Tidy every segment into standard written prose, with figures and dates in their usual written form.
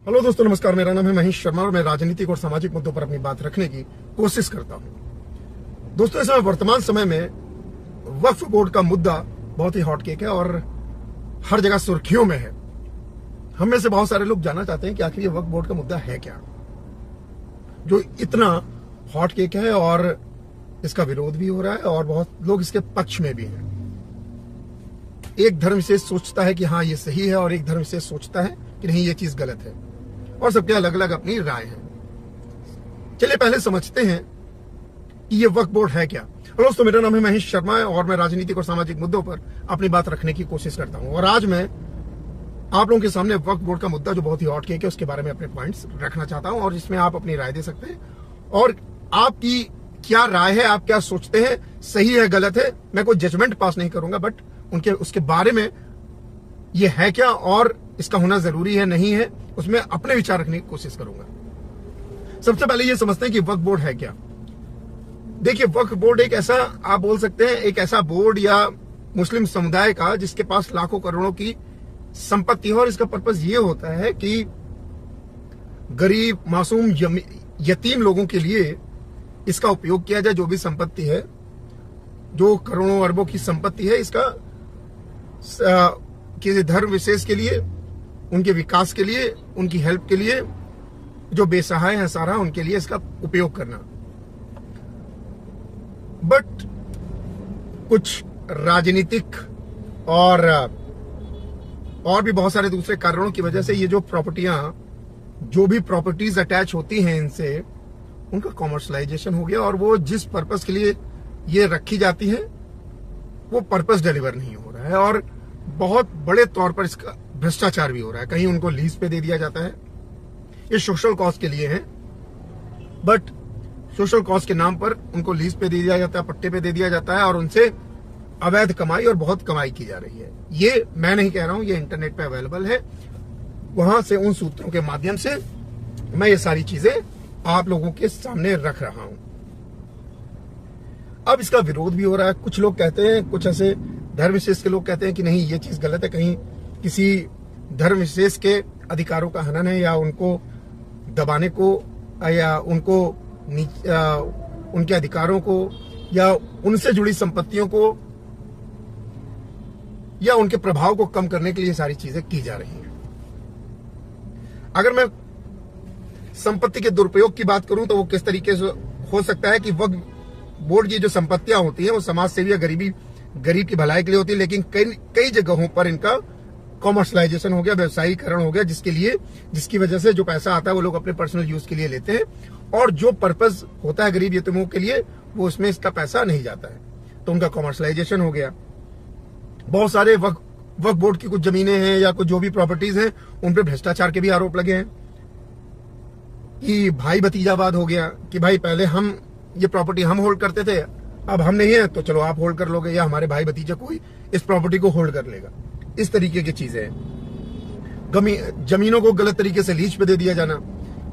Hello दोस्तों, नमस्कार। मेरा नाम है महेश शर्मा और मैं राजनीतिक और सामाजिक मुद्दों पर अपनी बात रखने की कोशिश करता हूं। दोस्तों, इस वर्तमान समय में वक्फ बोर्ड का मुद्दा बहुत ही हॉट केक है और हर जगह सुर्खियों में है। हम में से बहुत सारे लोग जानना चाहते हैं कि आखिर ये वक्फ बोर्ड का मुद्दा है क्या, जो इतना हॉट केक है और इसका विरोध भी हो रहा है और बहुत लोग इसके पक्ष में भी हैं। एक धर्म विशेष सोचता है कि हाँ ये सही है और एक धर्म विशेष सोचता है कि नहीं ये चीज गलत है, और सबके अलग अलग अपनी राय है। चलिए पहले समझते हैं कि ये वक्फ बोर्ड है क्या। हेलो दोस्तों, मेरा नाम है महेश शर्मा और मैं राजनीतिक और सामाजिक मुद्दों पर अपनी बात रखने की कोशिश करता हूं। और आज मैं आप लोगों के सामने वक्फ बोर्ड का मुद्दा जो बहुत ही हॉट केक है उसके बारे में अपने पॉइंट्स रखना चाहता हूं, और जिसमें आप अपनी राय दे सकते हैं और आपकी क्या राय है, आप क्या सोचते हैं, सही है गलत है। मैं कोई जजमेंट पास नहीं करूंगा, बट उसके बारे में ये है क्या और इसका होना जरूरी है नहीं है, उसमें अपने विचार रखने की कोशिश करूंगा। सबसे पहले ये समझते हैं कि वक्फ बोर्ड है क्या। देखिए, वक्फ बोर्ड एक ऐसा, आप बोल सकते हैं, एक ऐसा बोर्ड या मुस्लिम समुदाय का जिसके पास लाखों करोड़ों की संपत्ति है, और इसका पर्पस ये होता है कि गरीब, मासूम, यतीम लोगों के लिए इसका उपयोग किया जाए। जो भी संपत्ति है, जो करोड़ों अरबों की संपत्ति है, इसका किसी धर्म विशेष के लिए, उनके विकास के लिए, उनकी हेल्प के लिए, जो बेसहाय है सारा, उनके लिए इसका उपयोग करना। बट कुछ राजनीतिक और भी बहुत सारे दूसरे कारणों की वजह से ये जो भी प्रॉपर्टीज अटैच होती हैं इनसे, उनका कॉमर्शलाइजेशन हो गया और वो जिस पर्पस के लिए ये रखी जाती है वो पर्पस डिलीवर नहीं हो रहा है, और बहुत बड़े तौर पर इसका भ्रष्टाचार भी हो रहा है। कहीं उनको लीज पे दे दिया जाता है, ये सोशल कॉज के लिए है, बट सोशल कॉज के नाम पर उनको लीज पे दे दिया जाता है, पट्टे पे दे दिया जाता है, और उनसे अवैध कमाई और बहुत कमाई की जा रही है। ये मैं नहीं कह रहा हूं, ये इंटरनेट पे अवेलेबल है। वहां से, उन सूत्रों के माध्यम से मैं ये सारी चीजें आप लोगों के सामने रख रहा हूं। अब इसका विरोध भी हो रहा है। कुछ लोग कहते हैं, कुछ ऐसे धर्म विशेष के लोग कहते हैं कि नहीं ये चीज गलत है, कहीं किसी धर्म विशेष के अधिकारों का हनन है, या उनको दबाने को, या उनको उनके अधिकारों को, या उनसे जुड़ी संपत्तियों को, या उनके प्रभाव को कम करने के लिए सारी चीजें की जा रही हैं। अगर मैं संपत्ति के दुरुपयोग की बात करूं तो वो किस तरीके से हो सकता है कि वक्फ बोर्ड की जो संपत्तियां होती हैं वो समाज सेवी या गरीब की भलाई के लिए होती है, लेकिन कई जगहों पर इनका कॉमर्शलाइजेशन हो गया, व्यवसायीकरण हो गया, जिसकी वजह से जो पैसा आता है वो लोग अपने पर्सनल यूज के लिए लेते हैं, और जो पर्पस होता है गरीब यतीमों के लिए वो उसमें इसका पैसा नहीं जाता है, तो उनका कॉमर्शलाइजेशन हो गया। बहुत सारे वक्फ बोर्ड की कुछ जमीनें हैं या कुछ जो भी प्रॉपर्टीज हैं उन पर भ्रष्टाचार के भी आरोप लगे हैं, कि भाई भतीजावाद हो गया, कि भाई पहले हम ये प्रॉपर्टी हम होल्ड करते थे, अब हम नहीं है तो चलो आप होल्ड कर लोगे, या हमारे भाई भतीजे कोई इस प्रॉपर्टी को होल्ड कर लेगा। इस तरीके की चीजें हैं। जमीनों को गलत तरीके से लीज पे दे दिया जाना,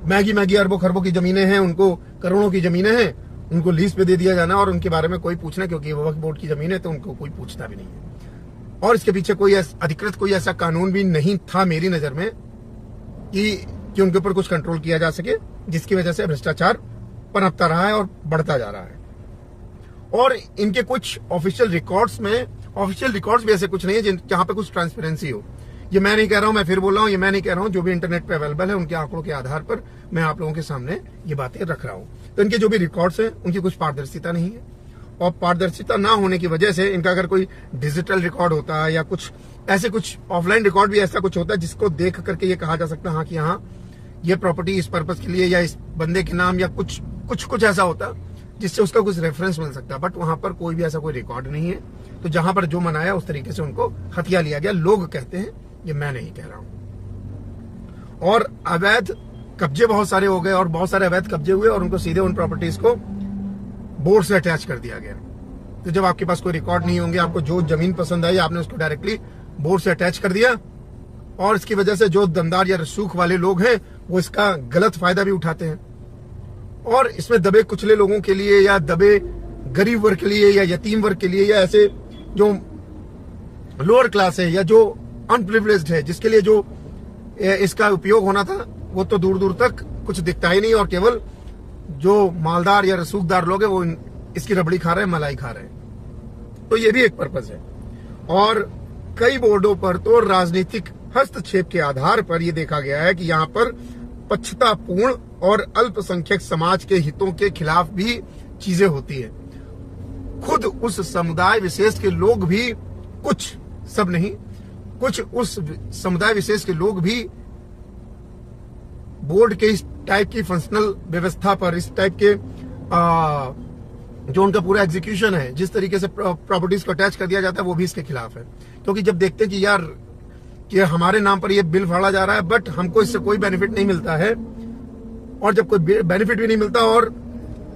मैगी अरबों खरबों की जमीनें हैं, उनको करोड़ों की जमीनें हैं, उनको लीज पे दे दिया जाना, और उनके बारे में कोई पूछना, क्योंकि वो वक्फ बोर्ड की जमीन है तो उनको कोई पूछता भी नहीं है। और इसके पीछे कोई अधिकृत कोई ऐसा कानून भी नहीं था मेरी नजर में कि उनके ऊपर कुछ कंट्रोल किया जा सके, जिसकी वजह से भ्रष्टाचार पनपता रहा है और बढ़ता जा रहा है। और इनके कुछ ऑफिशियल रिकॉर्ड्स भी ऐसे कुछ नहीं है जहां पे कुछ ट्रांसपेरेंसी हो। ये मैं नहीं कह रहा हूं, मैं फिर बोल रहा हूं, ये मैं नहीं कह रहा हूं, जो भी इंटरनेट पे अवेलेबल है उनके आंकड़ों के आधार पर मैं आप लोगों के सामने ये बातें रख रहा हूं। तो इनके जो भी रिकॉर्ड्स हैं उनकी कुछ पारदर्शिता नहीं है, और पारदर्शिता ना होने की वजह से इनका अगर कोई डिजिटल रिकॉर्ड होता है या कुछ ऑफलाइन रिकॉर्ड भी ऐसा कुछ होता है जिसको देख करके ये कहा जा सकता है हाँ कि हाँ ये प्रॉपर्टी इस पर्पस के लिए या इस बंदे के नाम, या कुछ ऐसा होता जिससे उसका कुछ रेफरेंस मिल सकता है, बट वहां पर कोई भी ऐसा कोई रिकॉर्ड नहीं है। तो जहां पर जो मनाया उस तरीके से उनको हथिया लिया गया। लोग कहते हैं, ये मैं नहीं कह रहा हूं। और अवैध कब्जे बहुत सारे हो गए, और बहुत सारे अवैध कब्जे हुए, और उनको सीधे उन प्रॉपर्टीज को बोर्ड से अटैच कर दिया गया। तो जब आपके पास कोई रिकॉर्ड नहीं होंगे, आपको जो जमीन पसंद आई आपने उसको डायरेक्टली बोर्ड से अटैच कर दिया, और इसकी वजह से जो दमदार या रसूख वाले लोग हैं वो इसका गलत फायदा भी उठाते हैं, और इसमें दबे कुचले लोगों के लिए, या दबे गरीब वर्ग के लिए, या यतीम वर्ग के लिए, या ऐसे जो लोअर क्लास है या जो अनप्रिविलेज्ड है, जिसके लिए जो इसका उपयोग होना था वो तो दूर दूर तक कुछ दिखता ही नहीं, और केवल जो मालदार या रसूखदार लोग हैं वो इसकी रबड़ी खा रहे हैं, मलाई खा रहे हैं। तो ये भी एक पर्पज है। और कई बोर्डों पर तो राजनीतिक हस्तक्षेप के आधार पर यह देखा गया है कि यहाँ पर पक्षतापूर्ण और अल्पसंख्यक समाज के हितों के खिलाफ भी चीजें होती है। खुद उस समुदाय विशेष के लोग भी, कुछ, सब नहीं, कुछ उस समुदाय विशेष के लोग भी बोर्ड के इस टाइप की फंक्शनल व्यवस्था पर, इस टाइप के जो उनका पूरा एग्जीक्यूशन है, जिस तरीके से प्रॉपर्टीज को अटैच कर दिया जाता है, वो भी इसके खिलाफ है। क्योंकि जब देखते हैं कि यार कि हमारे नाम पर ये बिल फाड़ा जा रहा है बट हमको इससे कोई बेनिफिट नहीं मिलता है, और जब कोई बेनिफिट भी नहीं मिलता और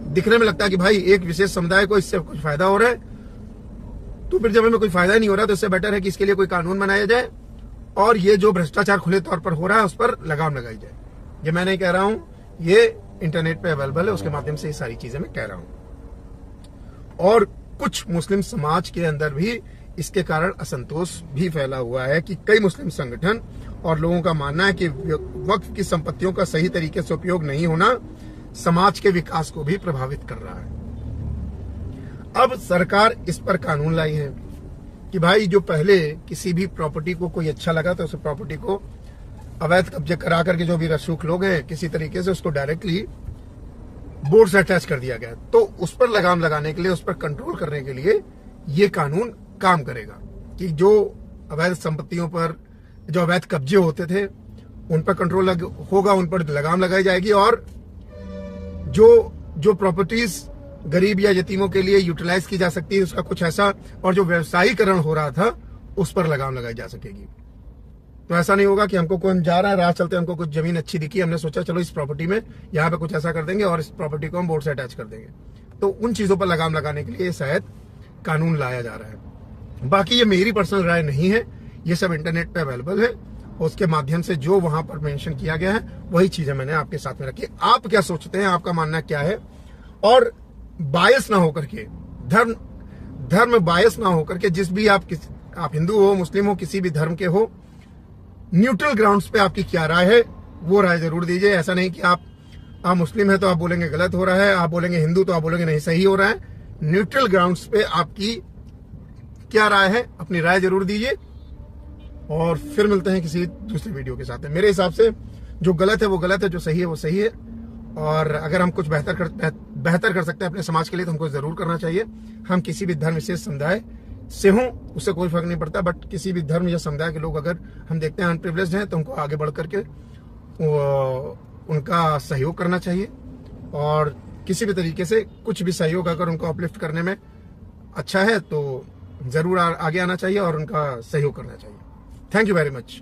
दिखने में लगता है कि भाई एक विशेष समुदाय को इससे कुछ फायदा हो रहा है, तो फिर जब हमें कोई फायदा नहीं हो रहा तो इससे बेटर है कि इसके लिए कोई कानून बनाया जाए और ये जो भ्रष्टाचार खुले तौर पर हो रहा है उस पर लगाम लगाई जाए। ये मैं नहीं कह रहा हूं, ये इंटरनेट पे अवेलेबल है, उसके माध्यम से ये सारी चीजें मैं कह रहा हूं। और कुछ मुस्लिम समाज के अंदर भी इसके कारण असंतोष भी फैला हुआ है कि कई मुस्लिम संगठन और लोगों का मानना है कि वक्फ की संपत्तियों का सही तरीके से उपयोग नहीं होना समाज के विकास को भी प्रभावित कर रहा है। अब सरकार इस पर कानून लाई है कि भाई जो पहले किसी भी प्रॉपर्टी को कोई अच्छा लगा तो उस प्रॉपर्टी को अवैध कब्जे करा करके जो भी रसूख लोग हैं किसी तरीके से उसको डायरेक्टली बोर्ड से अटैच कर दिया गया, तो उस पर लगाम लगाने के लिए, उस पर कंट्रोल करने के लिए ये कानून काम करेगा कि जो अवैध संपत्तियों पर, जो अवैध कब्जे होते थे उन पर कंट्रोल होगा, उन पर लगाम लगाई जाएगी, और जो प्रॉपर्टीज गरीब या यतीमों के लिए यूटिलाइज की जा सकती है उसका कुछ ऐसा, और जो व्यवसायीकरण हो रहा था उस पर लगाम लगाई जा सकेगी। तो ऐसा नहीं होगा कि हमको कोई, हम जा रहा है राह चलते हमको कुछ जमीन अच्छी दिखी, हमने सोचा चलो इस प्रॉपर्टी में यहाँ पे कुछ ऐसा कर देंगे और इस प्रॉपर्टी को हम बोर्ड से अटैच कर देंगे। तो उन चीजों पर लगाम लगाने के लिए शायद कानून लाया जा रहा है। बाकी ये मेरी पर्सनल राय नहीं है, ये सब इंटरनेट पे अवेलेबल है, उसके माध्यम से जो वहां पर मेंशन किया गया है वही चीजें मैंने आपके साथ में रखी। आप क्या सोचते हैं, आपका मानना क्या है? और बायस ना होकर के, धर्म बायस ना होकर के, जिस भी आप हिंदू हो, मुस्लिम हो, किसी भी धर्म के हो, न्यूट्रल ग्राउंड्स पे आपकी क्या राय है वो राय जरूर दीजिए। ऐसा नहीं कि आप मुस्लिम है तो आप बोलेंगे गलत हो रहा है, आप बोलेंगे हिंदू तो आप बोलेंगे नहीं सही हो रहा है। न्यूट्रल ग्राउंड्स पे आपकी क्या राय है, अपनी राय जरूर दीजिए। और फिर मिलते हैं किसी दूसरी वीडियो के साथ। मेरे हिसाब से जो गलत है वो गलत है, जो सही है वो सही है, और अगर हम कुछ बेहतर कर सकते हैं अपने समाज के लिए तो हमको जरूर करना चाहिए। हम किसी भी धर्म विशेष समुदाय से हों उससे कोई फर्क नहीं पड़ता, बट किसी भी धर्म या समुदाय के लोग अगर हम देखते हैं अनप्रिविलेज्ड हैं तो हमको आगे बढ़ करके उनका सहयोग करना चाहिए, और किसी भी तरीके से कुछ भी सहयोग अगर उनको अपलिफ्ट करने में अच्छा है तो जरूर आगे आना चाहिए और उनका सहयोग करना चाहिए। Thank you very much.